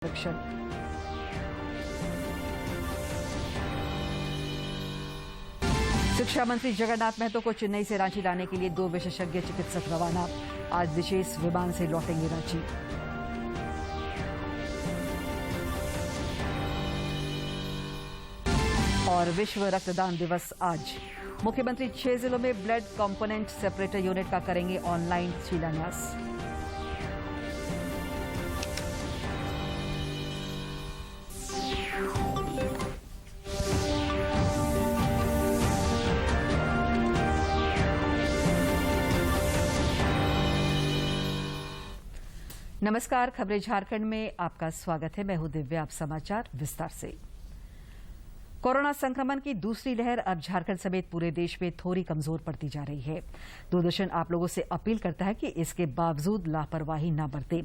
आरक्षण। शिक्षा मंत्री जगन्नाथ महतो को चेन्नई से रांची लाने के लिए 2 विशेषज्ञ चिकित्सक रवाना। आज विशेष विमान से लौटेंगे रांची। और विश्व रक्तदान दिवस आज। मुख्यमंत्री 6 जिलों में ब्लड कंपोनेंट सेपरेटर यूनिट का करेंगे ऑनलाइन शिलान्यास। नमस्कार, खबरें झारखंड में आपका स्वागत है। मैं हूं दिव्या। अब समाचार विस्तार से। कोरोना संक्रमण की दूसरी लहर अब झारखंड समेत पूरे देश में थोड़ी कमजोर पड़ती जा रही है। दूरदर्शन आप लोगों से अपील करता है कि इसके बावजूद लापरवाही न बरतें,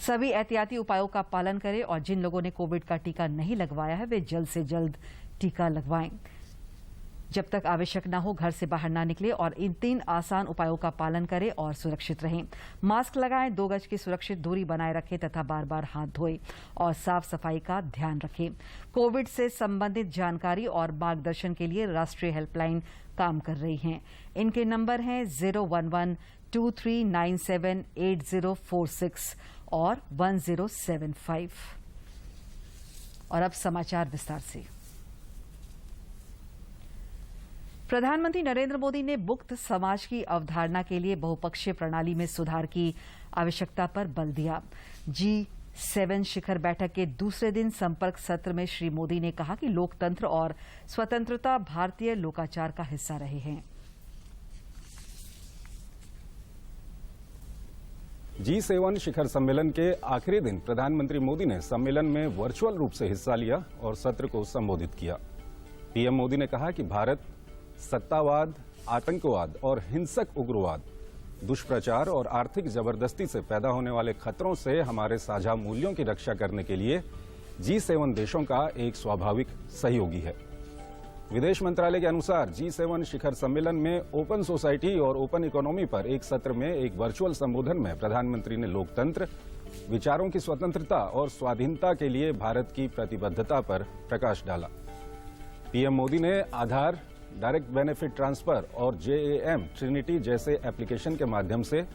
सभी एहतियाती उपायों का पालन करें और जिन लोगों ने कोविड का टीका नहीं लगवाया है वे जल्द से जल्द टीका लगवाएं। जब तक आवश्यक न हो घर से बाहर न निकलें और इन 3 आसान उपायों का पालन करें और सुरक्षित रहें। मास्क लगाएं, 2 गज की सुरक्षित दूरी बनाए रखें तथा बार बार हाथ धोएं और साफ सफाई का ध्यान रखें। कोविड से संबंधित जानकारी और मार्गदर्शन के लिए राष्ट्रीय हेल्पलाइन काम कर रही हैं। इनके नंबर हैं 011-2397-8046 और 1075। और अब समाचार विस्तार से। प्रधानमंत्री नरेंद्र मोदी ने मुक्त समाज की अवधारणा के लिए बहुपक्षीय प्रणाली में सुधार की आवश्यकता पर बल दिया। G7 शिखर बैठक के दूसरे दिन संपर्क सत्र में श्री मोदी ने कहा कि लोकतंत्र और स्वतंत्रता भारतीय लोकाचार का हिस्सा रहे हैं। G7 शिखर सम्मेलन के आखिरी दिन प्रधानमंत्री मोदी ने सम्मेलन में वर्चुअल रूप से हिस्सा लिया और सत्र को संबोधित किया। पीएम मोदी ने कहा कि भारत सत्तावाद, आतंकवाद और हिंसक उग्रवाद, दुष्प्रचार और आर्थिक जबरदस्ती से पैदा होने वाले खतरों से हमारे साझा मूल्यों की रक्षा करने के लिए G7 देशों का एक स्वाभाविक सहयोगी है। विदेश मंत्रालय के अनुसार G7 शिखर सम्मेलन में ओपन सोसाइटी और ओपन इकोनॉमी पर एक सत्र में एक वर्चुअल संबोधन में प्रधानमंत्री ने लोकतंत्र, विचारों की स्वतंत्रता और स्वाधीनता के लिए भारत की प्रतिबद्धता पर प्रकाश डाला। पीएम मोदी ने आधार, डायरेक्ट बेनिफिट ट्रांसफर और JAM ट्रिनिटी जैसे एप्लीकेशन के माध्यम से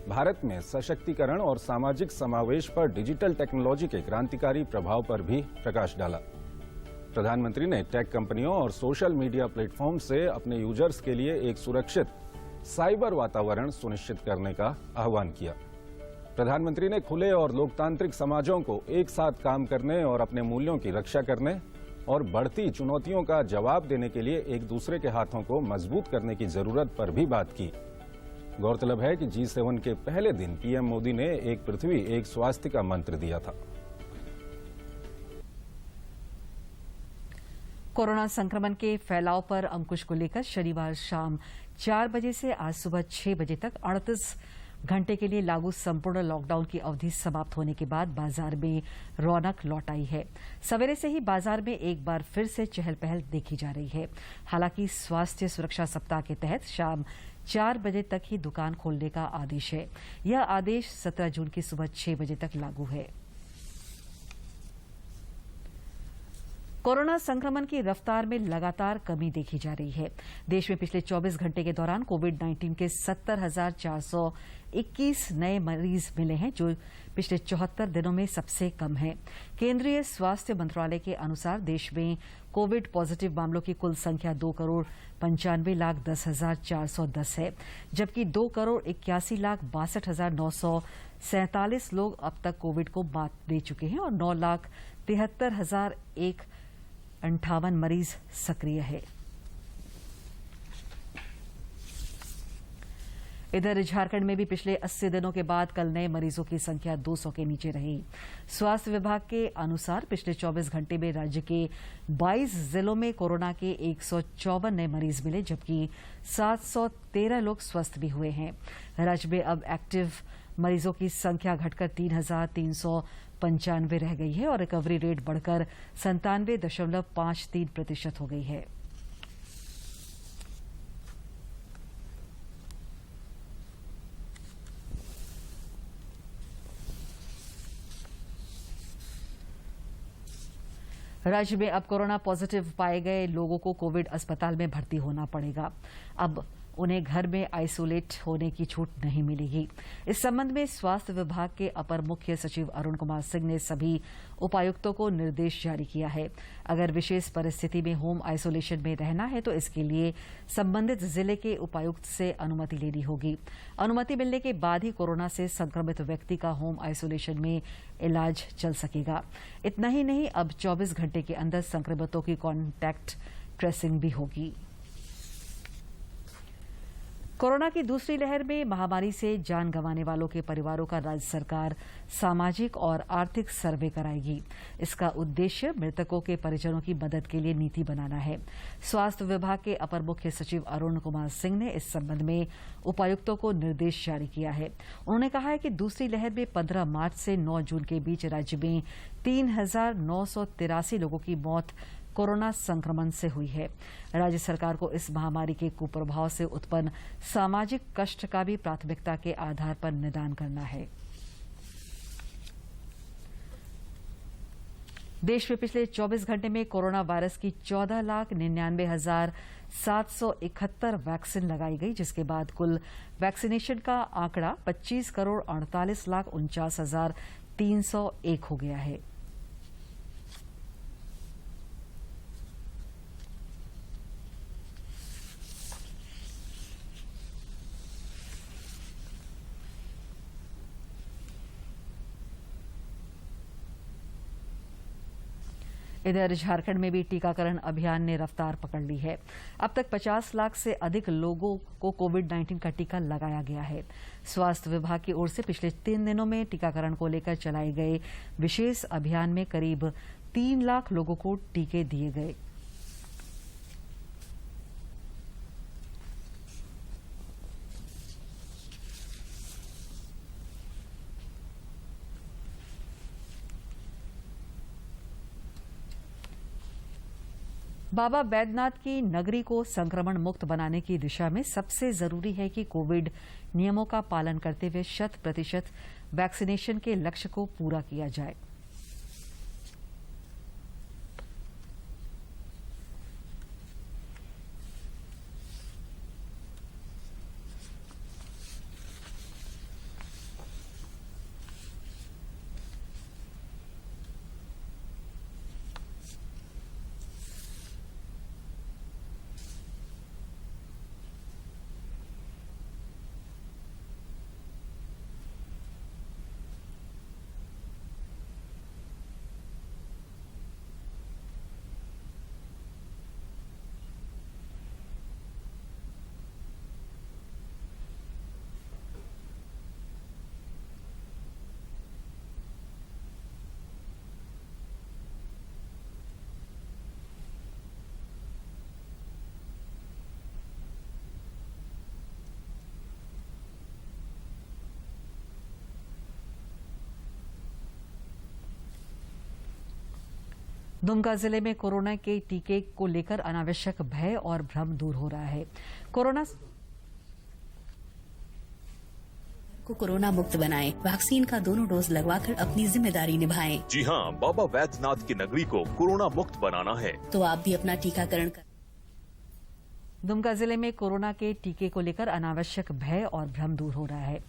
भारत में सशक्तिकरण और सामाजिक समावेश पर डिजिटल टेक्नोलॉजी के क्रांतिकारी प्रभाव पर भी प्रकाश डाला। प्रधानमंत्री ने टेक कंपनियों और सोशल मीडिया प्लेटफॉर्म से अपने यूजर्स के लिए एक सुरक्षित साइबर वातावरण सुनिश्चित करने का आह्वान किया। प्रधानमंत्री ने खुले और लोकतांत्रिक समाजों को एक साथ काम करने और अपने मूल्यों की रक्षा करने और बढ़ती चुनौतियों का जवाब देने के लिए एक दूसरे के हाथों को मजबूत करने की जरूरत पर भी बात की। गौरतलब है कि G7 के पहले दिन पीएम मोदी ने एक पृथ्वी एक स्वास्थ्य का मंत्र दिया था। कोरोना संक्रमण के फैलाव पर अंकुश को लेकर शनिवार शाम 4 बजे से आज सुबह 6 बजे तक 38 घंटे के लिए लागू संपूर्ण लॉकडाउन की अवधि समाप्त होने के बाद बाजार में रौनक लौट आई है। सवेरे से ही बाजार में एक बार फिर से चहल पहल देखी जा रही है। हालांकि स्वास्थ्य सुरक्षा सप्ताह के तहत शाम 4 बजे तक ही दुकान खोलने का आदेश है। यह आदेश 17 जून की सुबह 6 बजे तक लागू है। कोरोना संक्रमण की रफ्तार में लगातार कमी देखी जा रही है। देश में पिछले 24 घंटे के दौरान कोविड-19 के 70,421 नए मरीज मिले हैं, जो पिछले 74 दिनों में सबसे कम है। केंद्रीय स्वास्थ्य मंत्रालय के अनुसार देश में कोविड पॉजिटिव मामलों की कुल संख्या 2,95,10,410 है, जबकि 2,81,62,947 लोग अब तक कोविड को मात दे चुके हैं और 9,73,058 मरीज सक्रिय है। इधर झारखंड में भी पिछले 80 दिनों के बाद कल नए मरीजों की संख्या 200 के नीचे रही। स्वास्थ्य विभाग के अनुसार पिछले 24 घंटे में राज्य के 22 जिलों में कोरोना के 154 नए मरीज मिले, जबकि 713 लोग स्वस्थ भी हुए हैं। राज्य में अब एक्टिव मरीजों की संख्या घटकर 3,395 रह गई है और रिकवरी रेट बढ़कर 97.53% हो गई है। राज्य में अब कोरोना पॉजिटिव पाए गए लोगों को कोविड अस्पताल में भर्ती होना पड़ेगा। अब उन्हें घर में आइसोलेट होने की छूट नहीं मिलेगी। इस संबंध में स्वास्थ्य विभाग के अपर मुख्य सचिव अरुण कुमार सिंह ने सभी उपायुक्तों को निर्देश जारी किया है। अगर विशेष परिस्थिति में होम आइसोलेशन में रहना है तो इसके लिए संबंधित जिले के उपायुक्त से अनुमति लेनी होगी। अनुमति मिलने के बाद ही कोरोना से संक्रमित व्यक्ति का होम आइसोलेशन में इलाज चल सकेगा। इतना ही नहीं, अब 24 घंटे के अंदर संक्रमितों की कॉन्टैक्ट ट्रेसिंग भी होगी। कोरोना की दूसरी लहर में महामारी से जान गंवाने वालों के परिवारों का राज्य सरकार सामाजिक और आर्थिक सर्वे कराएगी। इसका उद्देश्य मृतकों के परिजनों की मदद के लिए नीति बनाना है। स्वास्थ्य विभाग के अपर मुख्य सचिव अरुण कुमार सिंह ने इस संबंध में उपायुक्तों को निर्देश जारी किया है। उन्होंने कहा है कि दूसरी लहर में 15 मार्च से 9 जून के बीच राज्य में 3,983 लोगों की मौत कोरोना संक्रमण से हुई है। राज्य सरकार को इस महामारी के कुप्रभाव से उत्पन्न सामाजिक कष्ट का भी प्राथमिकता के आधार पर निदान करना है। देश में पिछले 24 घंटे में कोरोना वायरस की 14,99,771 वैक्सीन लगाई गई, जिसके बाद कुल वैक्सीनेशन का आंकड़ा 25,48,49,301 हो गया है। इधर झारखंड में भी टीकाकरण अभियान ने रफ्तार पकड़ ली है। अब तक 50 लाख से अधिक लोगों को कोविड-19 का टीका लगाया गया है। स्वास्थ्य विभाग की ओर से पिछले 3 दिनों में टीकाकरण को लेकर चलाए गए विशेष अभियान में करीब 3 लाख लोगों को टीके दिए गए। बाबा बैद्यनाथ की नगरी को संक्रमण मुक्त बनाने की दिशा में सबसे जरूरी है कि कोविड नियमों का पालन करते हुए 100% वैक्सीनेशन के लक्ष्य को पूरा किया जाए। दुमका जिले में कोरोना के टीके को लेकर अनावश्यक भय और भ्रम दूर हो रहा है। कोरोना मुक्त बनाएं। वैक्सीन का दोनों डोज लगवाकर अपनी जिम्मेदारी निभाएं। जी हाँ, बाबा बैद्यनाथ की नगरी को कोरोना मुक्त बनाना है तो आप भी अपना टीकाकरण कर। दुमका जिले में कोरोना के टीके को लेकर अनावश्यक भय और भ्रम दूर हो रहा है।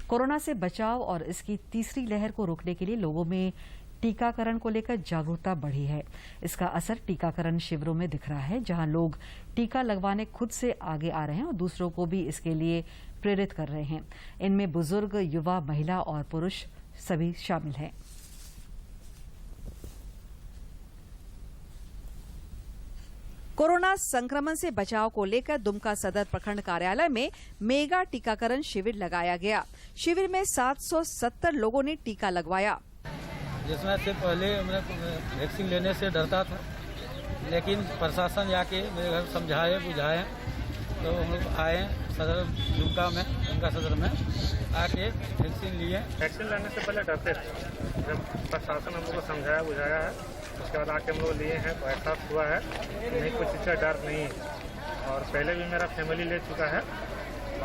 कोरोना से बचाव और इसकी तीसरी लहर को रोकने के लिए लोगों में टीकाकरण को लेकर जागरूकता बढ़ी है। इसका असर टीकाकरण शिविरों में दिख रहा है, जहां लोग टीका लगवाने खुद से आगे आ रहे हैं और दूसरों को भी इसके लिए प्रेरित कर रहे हैं। इनमें बुजुर्ग, युवा, महिला और पुरुष सभी शामिल हैं। कोरोना संक्रमण से बचाव को लेकर दुमका सदर प्रखंड कार्यालय में मेगा टीकाकरण शिविर लगाया गया। शिविर में 770 लोगों ने टीका लगवाया। जिसमें से पहले मैं वैक्सीन लेने से डरता था, लेकिन प्रशासन जाके मेरे घर समझाए बुझाए तो हम लोग आए सदर दुमका में, दुमका सदर में आके वैक्सीन लिए। वैक्सीन लेने से पहले डरते थे, जब प्रशासन हम लोग को समझाया बुझाया है उसके बाद आके हम लोग लिए हैं तो एहसास हुआ है नहीं, कुछ चीज़ का डर नहीं है। और पहले भी मेरा फैमिली ले चुका है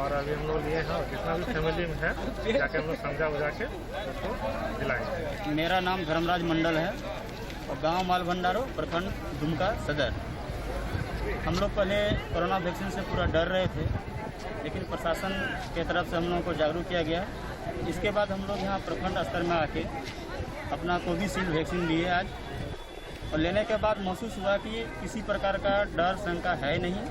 और अभी हम लोग लिए हैं और जितना भी फैमिली में है जाके हम लोग समझा बुझा के उसको दिलाएंगे। मेरा नाम धर्मराज मंडल है और गांव माल भंडारो, प्रखंड दुमका सदर। हम लोग पहले कोरोना वैक्सीन से पूरा डर रहे थे, लेकिन प्रशासन के तरफ से हम लोगों को जागरूक किया गया। इसके बाद हम लोग यहाँ प्रखंड स्तर में आके अपना कोविशील्ड वैक्सीन लिए आज, और लेने के बाद महसूस हुआ कि किसी प्रकार का डर शंका है नहीं।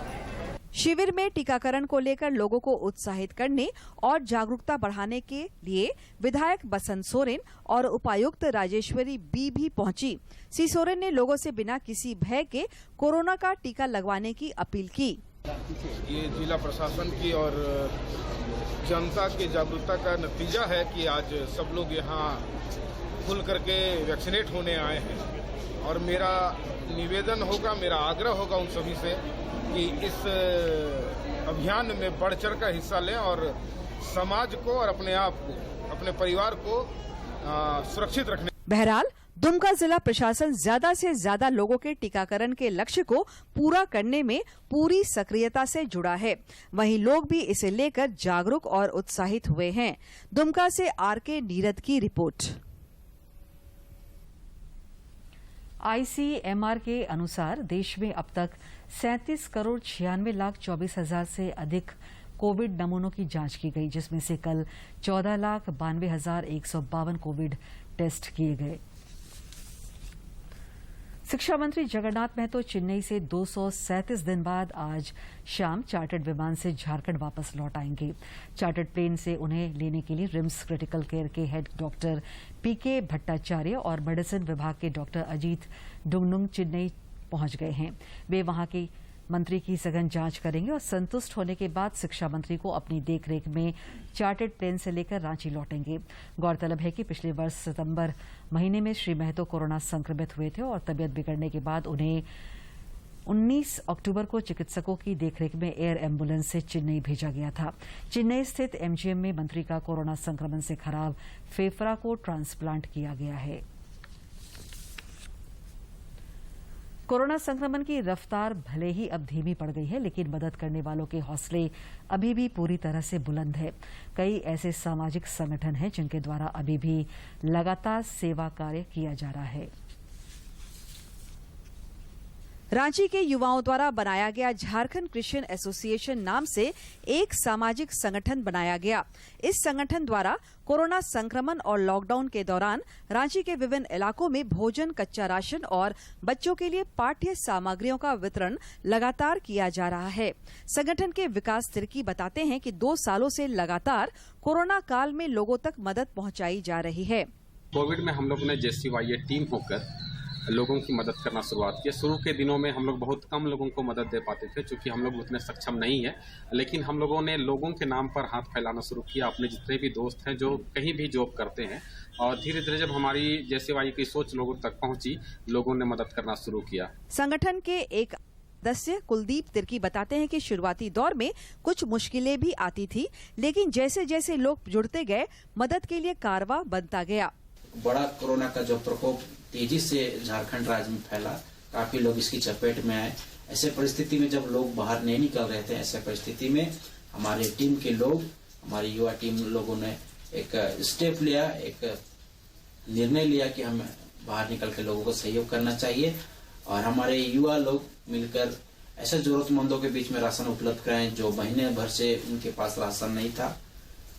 शिविर में टीकाकरण को लेकर लोगों को उत्साहित करने और जागरूकता बढ़ाने के लिए विधायक बसंत सोरेन और उपायुक्त राजेश्वरी बी भी पहुंची। सी सोरेन ने लोगों से बिना किसी भय के कोरोना का टीका लगवाने की अपील की। ये जिला प्रशासन की और जनता की जागरूकता का नतीजा है कि आज सब लोग यहाँ खुल करके वैक्सीनेट होने आए हैं, और मेरा निवेदन होगा, मेरा आग्रह होगा उन सभी से कि इस अभियान में बढ़ चढ़ कर हिस्सा लें और समाज को और अपने आप को, अपने परिवार को सुरक्षित रखने। बहरहाल दुमका जिला प्रशासन ज्यादा से ज्यादा लोगों के टीकाकरण के लक्ष्य को पूरा करने में पूरी सक्रियता से जुड़ा है। वहीं लोग भी इसे लेकर जागरूक और उत्साहित हुए हैं। दुमका से आरके नीरद की रिपोर्ट। आईसीएमआर के अनुसार देश में अब तक 37,96,24,000 से अधिक कोविड नमूनों की जांच की गई, जिसमें से कल 14,92,152 कोविड टेस्ट किए गए। शिक्षा मंत्री जगन्नाथ महतो चेन्नई से 237 दिन बाद आज शाम चार्टर्ड विमान से झारखंड वापस लौट आएंगे। चार्टर्ड प्लेन से उन्हें लेने के लिए रिम्स क्रिटिकल केयर के हेड डॉक्टर पीके भट्टाचार्य और मेडिसिन विभाग के डॉक्टर अजीत डुंगनुंग चेन्नई पहुंच गए हैं। वे वहां की मंत्री की सघन जांच करेंगे और संतुष्ट होने के बाद शिक्षा मंत्री को अपनी देखरेख में चार्टर्ड प्लेन से लेकर रांची लौटेंगे। गौरतलब है कि पिछले वर्ष सितंबर महीने में श्री महतो कोरोना संक्रमित हुए थे और तबियत बिगड़ने के बाद उन्हें 19 अक्टूबर को चिकित्सकों की देखरेख में एयर एम्बुलेंस से चेन्नई भेजा गया था। चेन्नई स्थित एमजीएम में मंत्री का कोरोना संक्रमण से खराब फेफड़ा को ट्रांसप्लांट किया गया है। कोरोना संक्रमण की रफ्तार भले ही अब धीमी पड़ गई है, लेकिन मदद करने वालों के हौसले अभी भी पूरी तरह से बुलंद है। कई ऐसे सामाजिक संगठन हैं जिनके द्वारा अभी भी लगातार सेवा कार्य किया जा रहा है। रांची के युवाओं द्वारा बनाया गया झारखंड क्रिश्चियन एसोसिएशन नाम से एक सामाजिक संगठन बनाया गया। इस संगठन द्वारा कोरोना संक्रमण और लॉकडाउन के दौरान रांची के विभिन्न इलाकों में भोजन, कच्चा राशन और बच्चों के लिए पाठ्य सामग्रियों का वितरण लगातार किया जा रहा है। संगठन के विकास तिर्की बताते हैं कि 2 सालों से लगातार कोरोना काल में लोगों तक मदद पहुंचाई जा रही है। कोविड में हम लोग ने JCYA टीम होकर लोगों की मदद करना शुरुआत की। शुरू के दिनों में हम लोग बहुत कम लोगों को मदद दे पाते थे, क्योंकि हम लोग उतने सक्षम नहीं है, लेकिन हम लोगों ने लोगों के नाम पर हाथ फैलाना शुरू किया। अपने जितने भी दोस्त हैं जो कहीं भी जॉब करते हैं, और धीरे धीरे जब हमारी JCYA की सोच लोगों तक पहुंची, लोगों ने मदद करना शुरू किया। संगठन के एक सदस्य कुलदीप तिर्की बताते हैं कि शुरुआती दौर में कुछ मुश्किलें भी आती थी, लेकिन जैसे जैसे लोग जुड़ते गए, मदद के लिए कारवां बनता गया। बड़ा कोरोना का जो प्रकोप तेजी से झारखंड राज्य में फैला, काफी लोग इसकी चपेट में आए। ऐसे परिस्थिति में जब लोग बाहर नहीं निकल रहे थे, ऐसे परिस्थिति में हमारे टीम के लोग, हमारी युवा टीम लोगों ने एक स्टेप लिया, एक निर्णय लिया कि हम बाहर निकल के लोगों को सहयोग करना चाहिए, और हमारे युवा लोग मिलकर ऐसे जरूरतमंदों के बीच में राशन उपलब्ध कराएं जो महीने भर से उनके पास राशन नहीं था,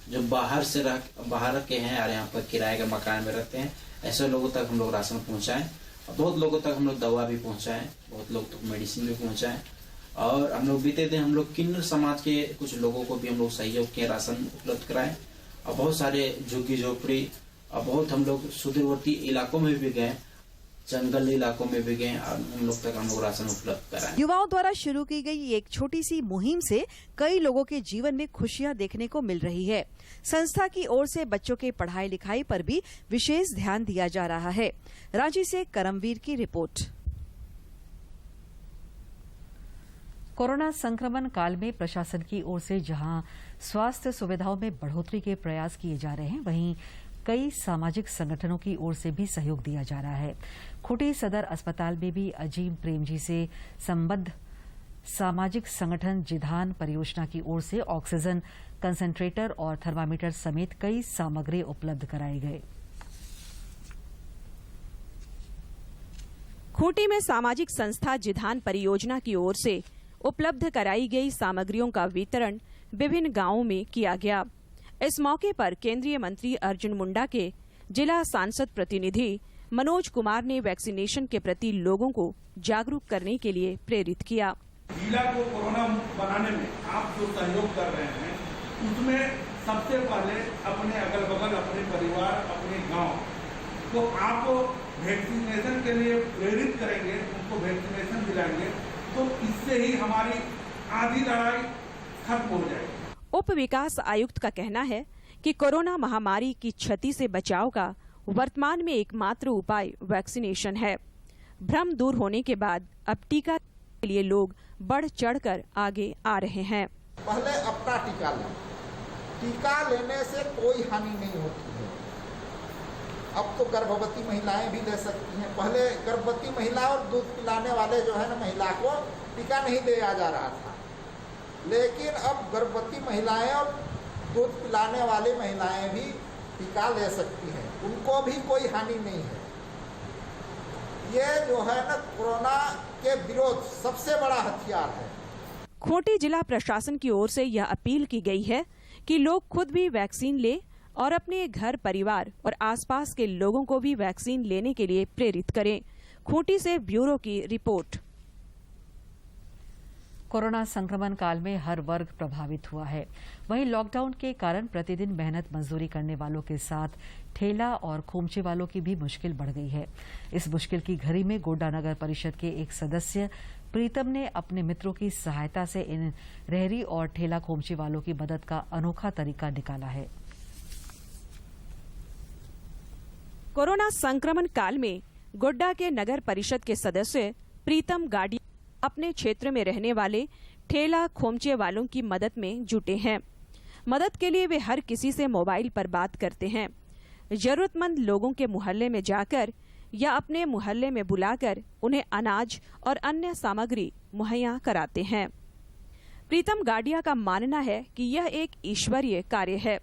जो बाहर के हैं और यहाँ पर किराए के मकान में रहते हैं, ऐसे लोगों तक हम लोग राशन पहुंचाएं। और बहुत लोगों तक हम लोग दवा भी पहुंचाएं, बहुत लोग तक मेडिसिन भी पहुंचाएं। और हम लोग बीते दिन हम लोग किन्नर समाज के कुछ लोगों को भी हम लोग सहयोग के राशन उपलब्ध कराएं, और बहुत सारे झुग्गी झोपड़ी और बहुत हम लोग सुदूरवर्ती इलाकों में भी गए, जंगल इलाकों में भी गए, और उन लोग तक हम लोग राशन उपलब्ध कराएं। युवाओं द्वारा शुरू की गई एक छोटी सी मुहिम से कई लोगों के जीवन में खुशियां देखने को मिल रही है। संस्था की ओर से बच्चों के पढ़ाई लिखाई पर भी विशेष ध्यान दिया जा रहा है। रांची से करमवीर की रिपोर्ट। कोरोना संक्रमण काल में प्रशासन की ओर से जहां स्वास्थ्य सुविधाओं में बढ़ोतरी के प्रयास किए जा रहे हैं, वहीं कई सामाजिक संगठनों की ओर से भी सहयोग दिया जा रहा है। खूंटी सदर अस्पताल में भी अजीम प्रेमजी से संबद्ध सामाजिक संगठन जिधान परियोजना की ओर से ऑक्सीजन कंसंट्रेटर और थर्मामीटर समेत कई सामग्री उपलब्ध कराए गए। खूंटी में सामाजिक संस्था जिधान परियोजना की ओर से उपलब्ध कराई गई सामग्रियों का वितरण विभिन्न गांवों में किया गया। इस मौके पर केंद्रीय मंत्री अर्जुन मुंडा के जिला सांसद प्रतिनिधि मनोज कुमार ने वैक्सीनेशन के प्रति लोगों को जागरूक करने के लिए प्रेरित किया। जिला को कोरोना मुक्त बनाने में आप जो सहयोग कर रहे हैं उसमें सबसे पहले अपने अगल बगल, अपने परिवार, अपने गांव को आप वैक्सीनेशन के लिए प्रेरित करेंगे, उनको वैक्सीनेशन दिलाएंगे, तो इससे ही हमारी आधी लड़ाई खत्म हो जाएगी। उप विकास आयुक्त का कहना है कि कोरोना महामारी की क्षति से बचाव का वर्तमान में एकमात्र उपाय वैक्सीनेशन है। भ्रम दूर होने के बाद अब टीका के लिए लोग बढ़ चढ़कर आगे आ रहे हैं। पहले अपना टीका लें, टीका लेने से कोई हानि नहीं होती है। अब तो गर्भवती महिलाएं भी ले सकती हैं। पहले गर्भवती महिला और दूध पिलाने वाले जो है ना महिला को टीका नहीं दिया जा रहा था, लेकिन अब गर्भवती महिलाएं और दूध पिलाने वाली महिलाएं भी टीका ले सकती हैं, उनको भी कोई हानि नहीं है। ये जो है ना कोरोना के विरोध सबसे बड़ा हथियार है। खूंटी जिला प्रशासन की ओर से यह अपील की गई है कि लोग खुद भी वैक्सीन ले और अपने घर, परिवार और आसपास के लोगों को भी वैक्सीन लेने के लिए प्रेरित करें। खूंटी से ब्यूरो की रिपोर्ट। कोरोना संक्रमण काल में हर वर्ग प्रभावित हुआ है। वहीं लॉकडाउन के कारण प्रतिदिन मेहनत मजदूरी करने वालों के साथ ठेला और खोमचे वालों की भी मुश्किल बढ़ गई है। इस मुश्किल की घड़ी में गोड्डा नगर परिषद के एक सदस्य प्रीतम ने अपने मित्रों की सहायता से इन रेहड़ी और ठेला खोमचे वालों की मदद का अनोखा तरीका निकाला है। कोरोना संक्रमण काल में गोड्डा के नगर परिषद के सदस्य प्रीतम गाड़ी अपने क्षेत्र में रहने वाले ठेला खोमचे वालों की मदद में जुटे हैं। मदद के लिए वे हर किसी से मोबाइल पर बात करते हैं। जरूरतमंद लोगों के मोहल्ले में जाकर या अपने मोहल्ले में बुलाकर उन्हें अनाज और अन्य सामग्री मुहैया कराते हैं। प्रीतम गाडिया का मानना है कि यह एक ईश्वरीय कार्य है।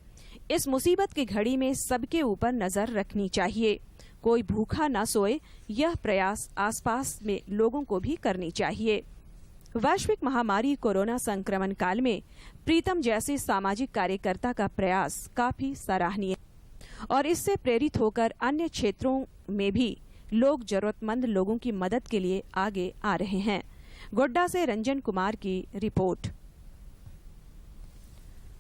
इस मुसीबत की घड़ी में सबके ऊपर नजर रखनी चाहिए। कोई भूखा न सोए, यह प्रयास आसपास में लोगों को भी करनी चाहिए। वैश्विक महामारी कोरोना संक्रमण काल में प्रीतम जैसे सामाजिक कार्यकर्ता का प्रयास काफी सराहनीय है और इससे प्रेरित होकर अन्य क्षेत्रों में भी लोग जरूरतमंद लोगों की मदद के लिए आगे आ रहे हैं। गोड्डा से रंजन कुमार की रिपोर्ट।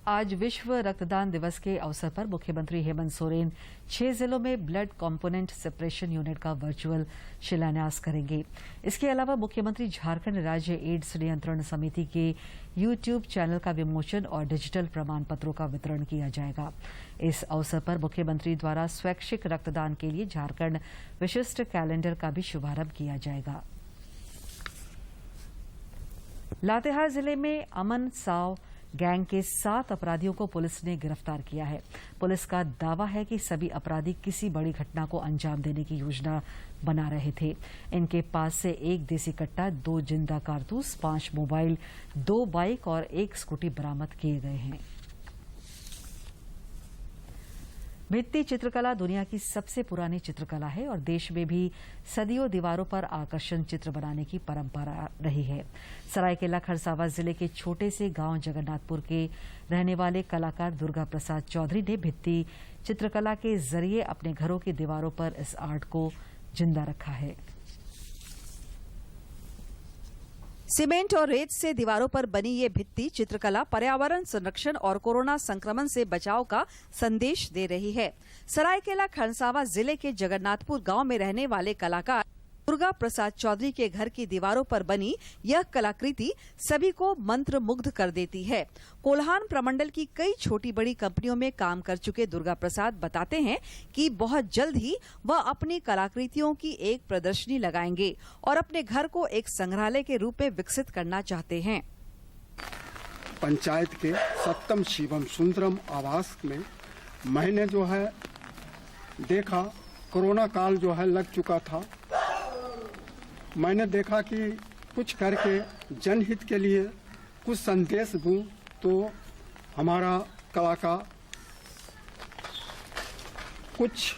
आज विश्व रक्तदान दिवस के अवसर पर मुख्यमंत्री हेमंत सोरेन 6 जिलों में ब्लड कंपोनेंट सेपरेशन यूनिट का वर्चुअल शिलान्यास करेंगे। इसके अलावा मुख्यमंत्री झारखंड राज्य एड्स नियंत्रण समिति के यूट्यूब चैनल का विमोचन और डिजिटल प्रमाण पत्रों का वितरण किया जाएगा। इस अवसर पर मुख्यमंत्री द्वारा स्वैच्छिक रक्तदान के लिए झारखंड विशिष्ट कैलेंडर का भी शुभारंभ किया जाएगा। लातेहार जिले में अमन साव गैंग के 7 अपराधियों को पुलिस ने गिरफ्तार किया है। पुलिस का दावा है कि सभी अपराधी किसी बड़ी घटना को अंजाम देने की योजना बना रहे थे। इनके पास से 1 देसी कट्टा, 2 जिंदा कारतूस, 5 मोबाइल, 2 बाइक और 1 स्कूटी बरामद किए गए हैं। भित्ति चित्रकला दुनिया की सबसे पुरानी चित्रकला है और देश में भी सदियों दीवारों पर आकर्षण चित्र बनाने की परंपरा रही है। सरायकेला खरसावां जिले के छोटे से गांव जगन्नाथपुर के रहने वाले कलाकार दुर्गा प्रसाद चौधरी ने भित्ति चित्रकला के जरिए अपने घरों की दीवारों पर इस आर्ट को जिंदा रखा है। सीमेंट और रेत से दीवारों पर बनी ये भित्ति चित्रकला पर्यावरण संरक्षण और कोरोना संक्रमण से बचाव का संदेश दे रही है। सरायकेला खरसावां जिले के जगन्नाथपुर गांव में रहने वाले कलाकार दुर्गा प्रसाद चौधरी के घर की दीवारों पर बनी यह कलाकृति सभी को मंत्र मुग्ध कर देती है। कोल्हान प्रमंडल की कई छोटी बड़ी कंपनियों में काम कर चुके दुर्गा प्रसाद बताते हैं कि बहुत जल्द ही वह अपनी कलाकृतियों की एक प्रदर्शनी लगाएंगे और अपने घर को एक संग्रहालय के रूप में विकसित करना चाहते हैं। पंचायत के सप्तम शिवम सुंदरम आवास में मैंने जो है देखा, कोरोना काल जो है लग चुका था। मैंने देखा कि कुछ करके जनहित के लिए कुछ संदेश दूं तो हमारा कला का कुछ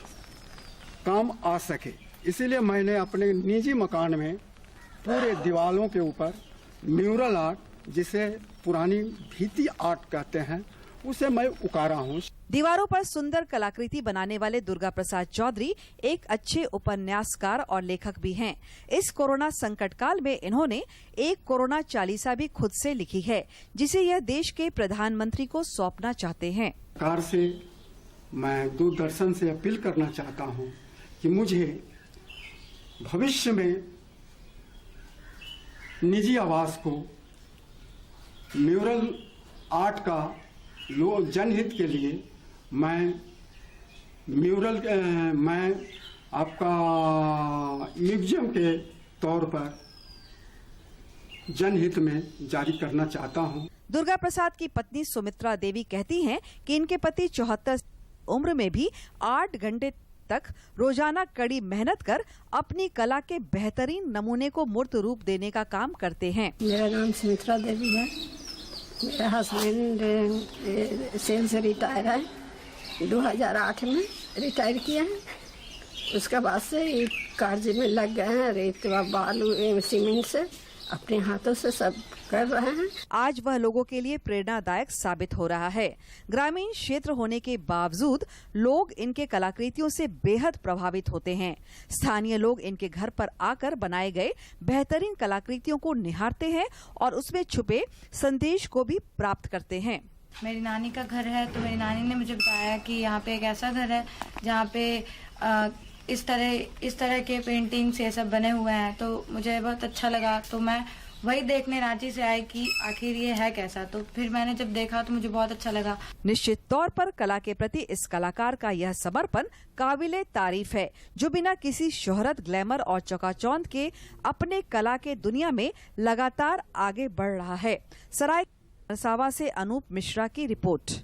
काम आ सके। इसीलिए मैंने अपने निजी मकान में पूरे दीवारों के ऊपर म्यूरल आर्ट, जिसे पुरानी भित्ति आर्ट कहते हैं, उसे मैं उकारा हूँ। दीवारों पर सुंदर कलाकृति बनाने वाले दुर्गा प्रसाद चौधरी एक अच्छे उपन्यासकार और लेखक भी हैं। इस कोरोना संकट काल में इन्होंने एक कोरोना चालीसा भी खुद से लिखी है, जिसे यह देश के प्रधानमंत्री को सौंपना चाहते हैं। सरकार से मैं दूरदर्शन से अपील करना चाहता हूँ कि मुझे भविष्य में निजी आवास को म्यूरल आर्ट का जनहित के लिए मैं आपका म्यूजियम के तौर पर जनहित में जारी करना चाहता हूं। दुर्गा प्रसाद की पत्नी सुमित्रा देवी कहती हैं कि इनके पति 74 उम्र में भी 8 घंटे तक रोजाना कड़ी मेहनत कर अपनी कला के बेहतरीन नमूने को मूर्त रूप देने का काम करते हैं। मेरा नाम सुमित्रा देवी है। मेरा हस्बैंड सेल से रिटायर है, 2008 में रिटायर किया है। उसके बाद से एक कार्य में लग गए हैं, रेत व बालू सीमेंट से अपने हाथों से सब कर रहे हैं। आज वह लोगों के लिए प्रेरणादायक साबित हो रहा है। ग्रामीण क्षेत्र होने के बावजूद लोग इनके कलाकृतियों से बेहद प्रभावित होते हैं। स्थानीय लोग इनके घर पर आकर बनाए गए बेहतरीन कलाकृतियों को निहारते हैं और उसमें छुपे संदेश को भी प्राप्त करते हैं। मेरी नानी का घर है, तो मेरी नानी ने मुझे बताया कि यहाँ पे एक ऐसा घर है जहाँ पे इस तरह के पेंटिंग्स ये सब बने हुए हैं। तो मुझे बहुत अच्छा लगा, तो मैं वही देखने रांची से आई कि आखिर ये है कैसा। तो फिर मैंने जब देखा तो मुझे बहुत अच्छा लगा। निश्चित तौर पर कला के प्रति इस कलाकार का यह समर्पण काबिले तारीफ है, जो बिना किसी शोहरत, ग्लैमर और चकाचौंध के अपने कला के दुनिया में लगातार आगे बढ़ रहा है। सराय सावा से अनूप मिश्रा की रिपोर्ट।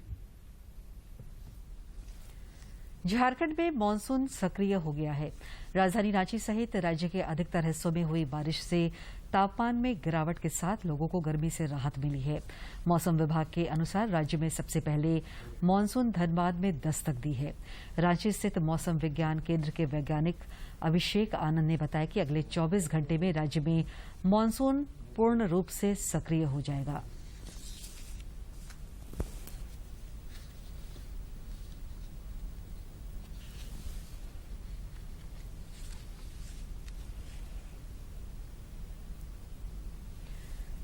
झारखंड में मानसून सक्रिय हो गया है। राजधानी रांची सहित राज्य के अधिकतर हिस्सों में हुई बारिश से तापमान में गिरावट के साथ लोगों को गर्मी से राहत मिली है। मौसम विभाग के अनुसार राज्य में सबसे पहले मानसून धनबाद में दस्तक दी है। रांची स्थित मौसम विज्ञान केंद्र के वैज्ञानिक अभिषेक आनंद ने बताया कि अगले 24 घंटे में राज्य में मानसून पूर्ण रूप से सक्रिय हो जाएगा।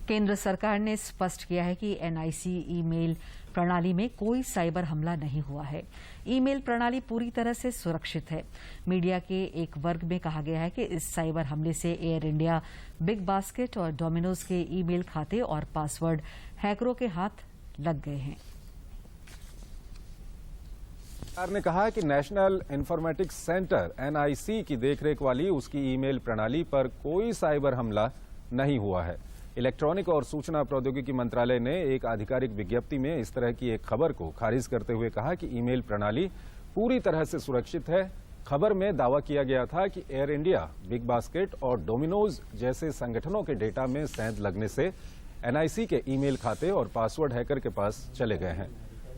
केंद्र सरकार ने स्पष्ट किया है कि एनआईसी ईमेल प्रणाली में कोई साइबर हमला नहीं हुआ है। ईमेल प्रणाली पूरी तरह से सुरक्षित है। मीडिया के एक वर्ग में कहा गया है कि इस साइबर हमले से एयर इंडिया, बिग बास्केट और डोमिनोज के ईमेल खाते और पासवर्ड हैकरों के हाथ लग गए हैं। सरकार ने कहा कि नेशनल इंफॉर्मेटिक्स सेंटर एनआईसी की देखरेख वाली उसकी ईमेल प्रणाली पर कोई साइबर हमला नहीं हुआ है। इलेक्ट्रॉनिक और सूचना प्रौद्योगिकी मंत्रालय ने एक आधिकारिक विज्ञप्ति में इस तरह की एक खबर को खारिज करते हुए कहा कि ईमेल प्रणाली पूरी तरह से सुरक्षित है। खबर में दावा किया गया था कि एयर इंडिया, बिग बास्केट और डोमिनोज जैसे संगठनों के डेटा में सेंध लगने से एनआईसी के ईमेल खाते और पासवर्ड हैकर के पास चले गए हैं।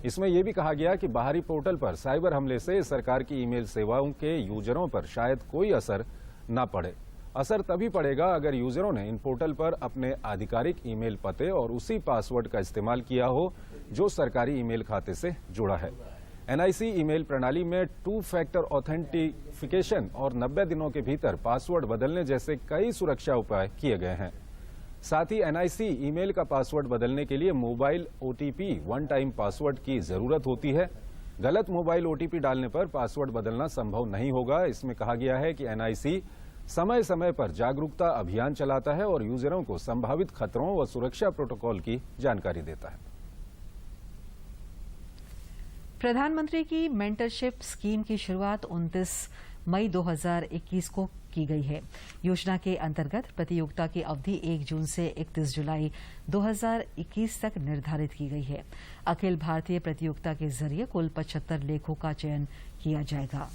इसमें यह भी कहा गया कि बाहरी पोर्टल पर साइबर हमले से सरकार की ईमेल सेवाओं के यूजरों पर शायद कोई असर न पड़े। असर तभी पड़ेगा अगर यूजरों ने इन पोर्टल पर अपने आधिकारिक ईमेल पते और उसी पासवर्ड का इस्तेमाल किया हो जो सरकारी ईमेल खाते से जुड़ा है। एनआईसी ईमेल प्रणाली में 2 फैक्टर ऑथेंटिफिकेशन और 90 दिनों के भीतर पासवर्ड बदलने जैसे कई सुरक्षा उपाय किए गए हैं। साथ ही एनआईसी ईमेल का पासवर्ड बदलने के लिए mobile OTP one time password की जरूरत होती है। गलत मोबाइल ओटीपी डालने पर पासवर्ड बदलना संभव नहीं होगा। इसमें कहा गया है कि एनआईसी समय समय पर जागरूकता अभियान चलाता है और यूजरों को संभावित खतरों व सुरक्षा प्रोटोकॉल की जानकारी देता है। प्रधानमंत्री की मेंटरशिप स्कीम की शुरुआत 29 मई 2021 को की गई है। योजना के अंतर्गत प्रतियोगिता की अवधि 1 जून से 31 जुलाई 2021 तक निर्धारित की गई है। अखिल भारतीय प्रतियोगिता के जरिए कुल 75 लेखों का चयन किया जाएगा।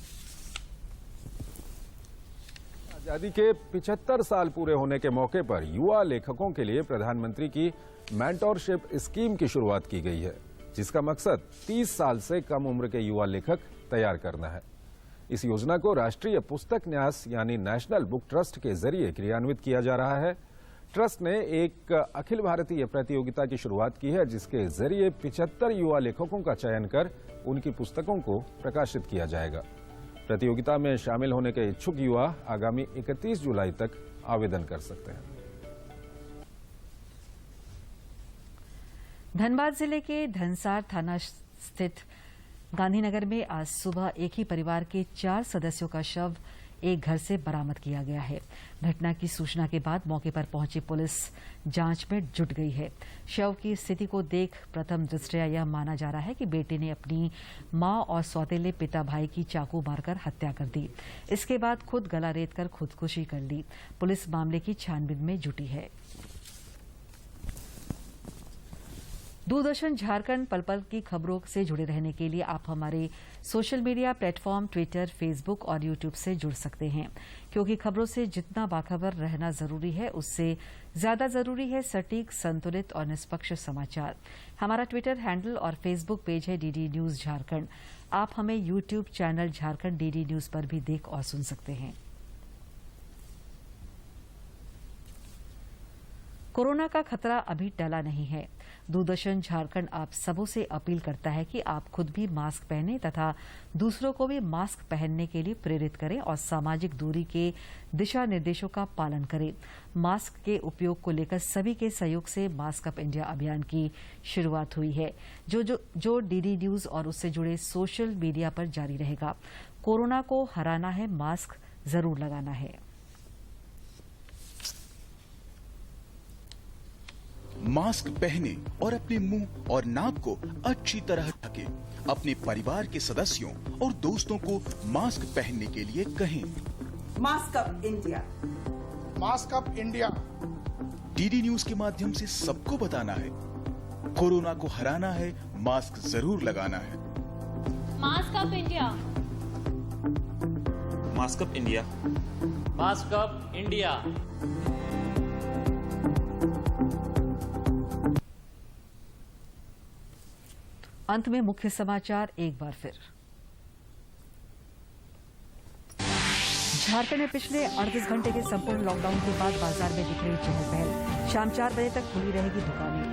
आजादी के 75 साल पूरे होने के मौके पर युवा लेखकों के लिए प्रधानमंत्री की मेंटरशिप स्कीम की शुरुआत की गई है, जिसका मकसद 30 साल से कम उम्र के युवा लेखक तैयार करना है। इस योजना को राष्ट्रीय पुस्तक न्यास यानी नेशनल बुक ट्रस्ट के जरिए क्रियान्वित किया जा रहा है। ट्रस्ट ने एक अखिल भारतीय प्रतियोगिता की शुरुआत की है, जिसके जरिए 75 युवा लेखकों का चयन कर उनकी पुस्तकों को प्रकाशित किया जाएगा। प्रतियोगिता में शामिल होने के इच्छुक युवा आगामी 31 जुलाई तक आवेदन कर सकते हैं। धनबाद जिले के धनसार थाना स्थित गांधीनगर में आज सुबह एक ही परिवार के 4 सदस्यों का शव एक घर से बरामद किया गया है। घटना की सूचना के बाद मौके पर पहुंची पुलिस जांच में जुट गई है। शव की स्थिति को देख प्रथम दृष्टया यह माना जा रहा है कि बेटे ने अपनी मां और सौतेले पिता भाई की चाकू मारकर हत्या कर दी। इसके बाद खुद गला रेत कर खुदकुशी कर ली। पुलिस मामले की छानबीन में जुटी है। दूरदर्शन झारखंड पल पल की खबरों से जुड़े रहने के लिए आप हमारे social media platform Twitter, Facebook और यूट्यूब से जुड़ सकते हैं, क्योंकि खबरों से जितना बाखबर रहना जरूरी है, उससे ज्यादा जरूरी है सटीक, संतुलित और निष्पक्ष समाचार। हमारा ट्विटर हैंडल और फेसबुक पेज है डीडी न्यूज झारखंड। आप हमें YouTube channel Jharkhand DD news पर भी देख और सुन सकते हैं। कोरोना का खतरा अभी टला नहीं है। दूरदर्शन झारखंड आप सबों से अपील करता है कि आप खुद भी मास्क पहनें तथा दूसरों को भी मास्क पहनने के लिए प्रेरित करें और सामाजिक दूरी के दिशा निर्देशों का पालन करें। मास्क के उपयोग को लेकर सभी के सहयोग से मास्क अप इंडिया अभियान की शुरुआत हुई है, जो डीडी न्यूज और उससे जुड़े सोशल मीडिया पर जारी रहेगा। कोरोना को हराना है, मास्क जरूर लगाना है। मास्क पहने और अपने मुंह और नाक को अच्छी तरह ढके। अपने परिवार के सदस्यों और दोस्तों को मास्क पहनने के लिए कहें। Mask up India, mask up India. DD news के माध्यम से सबको बताना है, कोरोना को हराना है, मास्क जरूर लगाना है। Mask up India, mask up India, mask up India. अंत में मुख्य समाचार एक बार फिर। झारखंड में पिछले 38 घंटे के संपूर्ण लॉकडाउन के बाद बाजार में दिख रही चहल पहल। शाम 4 बजे तक खुली रहेगी दुकानें।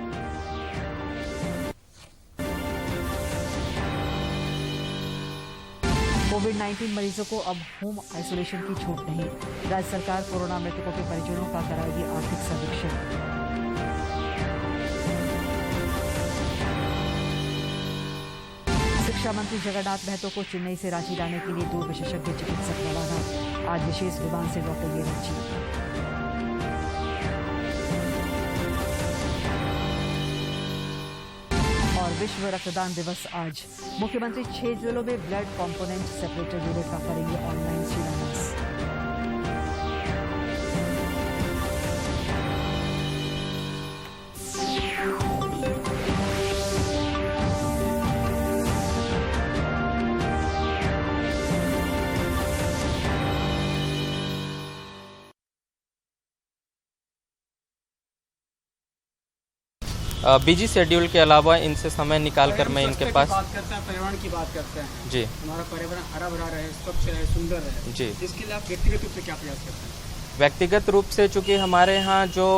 कोविड-19 मरीजों को अब होम आइसोलेशन की छूट नहीं। राज्य सरकार कोरोना मृतकों के परिजनों का कराएगी आर्थिक सर्वेक्षण। शिक्षा मंत्री जगन्नाथ महतो को चेन्नई से रांची लाने के लिए 2 विशेषज्ञ चिकित्सक रवाना। आज विशेष विमान से लौटेंगे रांची। और विश्व रक्तदान दिवस आज। मुख्यमंत्री 6 जिलों में ब्लड कंपोनेंट सेपरेटर यूनिट का करेंगे ऑनलाइन शिलान्यास। बिजी शेड्यूल के अलावा इनसे समय निकाल कर मैं इनके पास बात करते हैं, पर्यावरण की बात करते हैं। जी, हमारा पर्यावरण हरा भरा रहे, स्वच्छ रहे, सुंदर रहे। जी, इसके लिए आप व्यक्तिगत रूप से क्या प्रयास करते हैं? व्यक्तिगत रूप से चूंकि हमारे यहाँ जो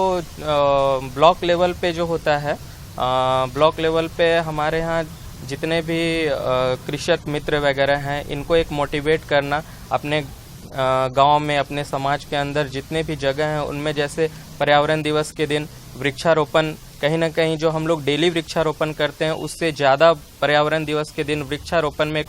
ब्लॉक लेवल पे जो होता है, ब्लॉक लेवल पे हमारे यहाँ जितने भी कृषक मित्र वगैरह हैं, इनको एक मोटिवेट करना, अपने गांव में, अपने समाज के अंदर जितने भी जगह हैं उनमें जैसे पर्यावरण दिवस के दिन वृक्षारोपण, कहीं ना कहीं जो हम लोग डेली वृक्षारोपण करते हैं उससे ज़्यादा पर्यावरण दिवस के दिन वृक्षारोपण में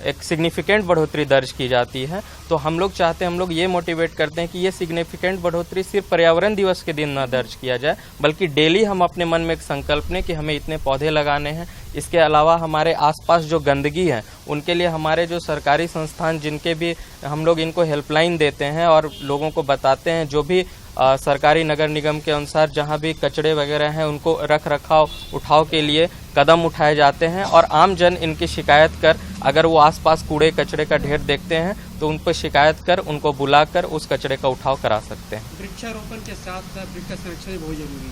एक सिग्निफिकेंट बढ़ोतरी दर्ज की जाती है। तो हम लोग चाहते हैं, हम लोग ये मोटिवेट करते हैं कि ये सिग्निफिकेंट बढ़ोतरी सिर्फ पर्यावरण दिवस के दिन न दर्ज किया जाए, बल्कि डेली हम अपने मन में एक संकल्प लें कि हमें इतने पौधे लगाने हैं। इसके अलावा हमारे आसपास जो गंदगी है उनके लिए हमारे जो सरकारी संस्थान, जिनके भी हम लोग इनको हेल्पलाइन देते हैं और लोगों को बताते हैं, जो भी सरकारी नगर निगम के अनुसार जहां भी कचड़े वगैरह हैं उनको रख रखाव उठाव के लिए कदम उठाए जाते हैं। और आम जन इनकी शिकायत कर, अगर वो आसपास कूड़े कचड़े का ढेर देखते हैं तो उन पर शिकायत कर, उनको बुलाकर उस कचड़े का उठाव करा सकते हैं। वृक्षारोपण के साथ साथ वृक्ष संरक्षण बहुत जरूरी है।